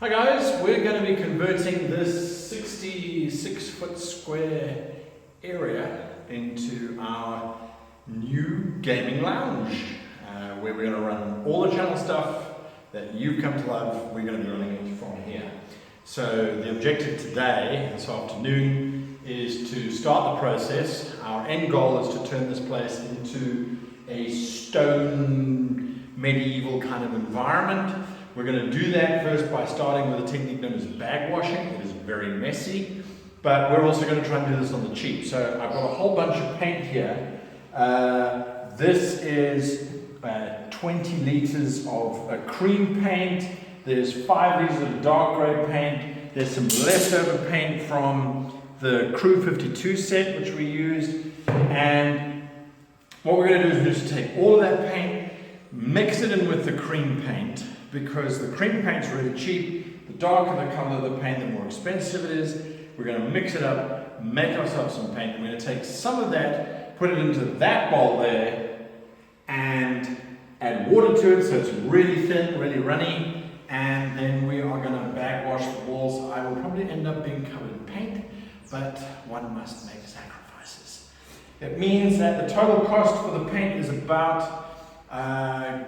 Hi guys, we're going to be converting this 66-foot square area into our new gaming lounge, where we're going to run all the channel stuff that you've come to love. We're going to be running it from here. So the objective today, this afternoon, is to start the process. Our end goal is to turn this place into a stone medieval kind of environment. We're going to do that first by starting with a technique known as bag washing. It is very messy, but we're also going to try and do this on the cheap. So I've got a whole bunch of paint here. This is 20 litres of cream paint. There's 5 litres of dark grey paint. There's some leftover paint from the Crew 52 set, which we used. And what we're going to do is just take all of that paint, mix it in with the cream paint, because the cream paint's really cheap. The darker the colour of the paint, the more expensive it is. We're going to mix it up, make ourselves some paint. We're going to take some of that, put it into that bowl there, and add water to it so it's really thin, really runny, and then we are going to bag wash the walls. I will probably end up being covered in paint, but one must make sacrifices. It means that the total cost for the paint is about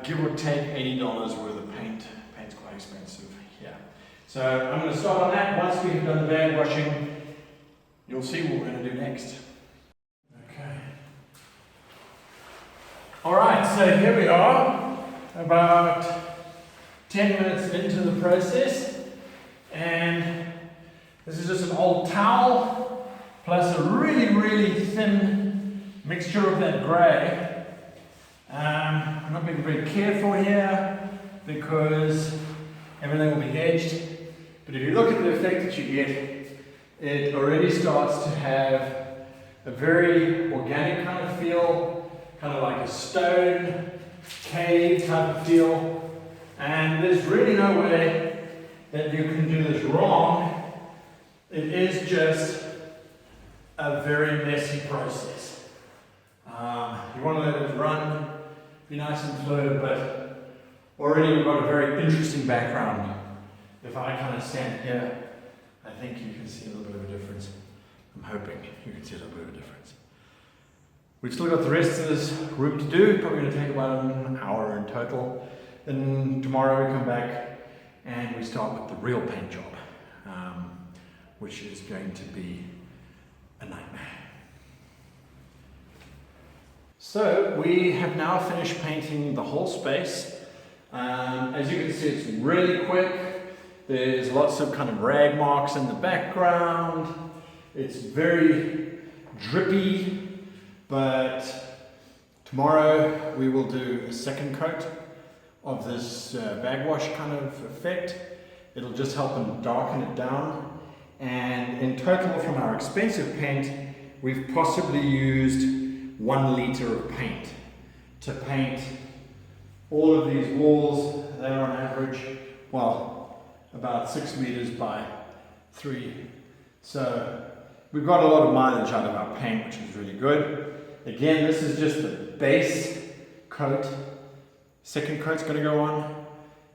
give or take $80 worth of paint. Paint's quite expensive here. So I'm going to start on that. Once we've done the bag washing, you'll see what we're going to do next. Okay. Alright, so here we are, about 10 minutes into the process, and this is just an old towel plus a really, really thin mixture of that grey. I'm not being very careful here because everything will be edged, but if you look at the effect that you get, it already starts to have a very organic kind of feel, kind of like a stone cave type of feel, and there's really no way that you can do this wrong. It is just a very messy process. You want to let it run, be nice and fluid, but already we've got a very interesting background. If I kind of stand here, I think you can see a little bit of a difference. I'm hoping you can see a little bit of a difference. We've still got the rest of this room to do, probably going to take about an hour in total. Then tomorrow we come back and we start with the real paint job, which is going to be a nightmare. So we have now finished painting the whole space. As you can see, it's really quick. There's lots of kind of rag marks in the background. It's very drippy, but tomorrow we will do a second coat of this bag wash kind of effect. It'll just help and darken it down. And in total, from our expensive paint, we've possibly used 1 litre of paint to paint all of these walls. They're on average, well, about 6 meters by 3. So we've got a lot of mileage out of our paint, which is really good. Again, this is just the base coat. Second coat's going to go on.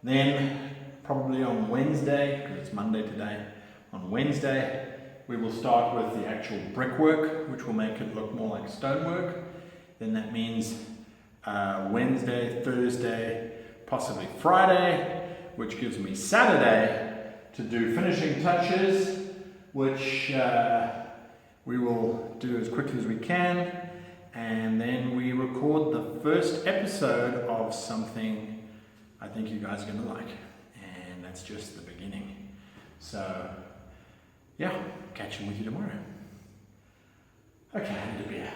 Then probably on Wednesday, because it's Monday today, on Wednesday we will start with the actual brickwork, which will make it look more like stonework. Then that means Wednesday, Thursday, possibly Friday, which gives me Saturday to do finishing touches, which we will do as quickly as we can. And then we record the first episode of something I think you guys are going to like. And that's just the beginning. So yeah, catching with you tomorrow. Okay, I need a beer.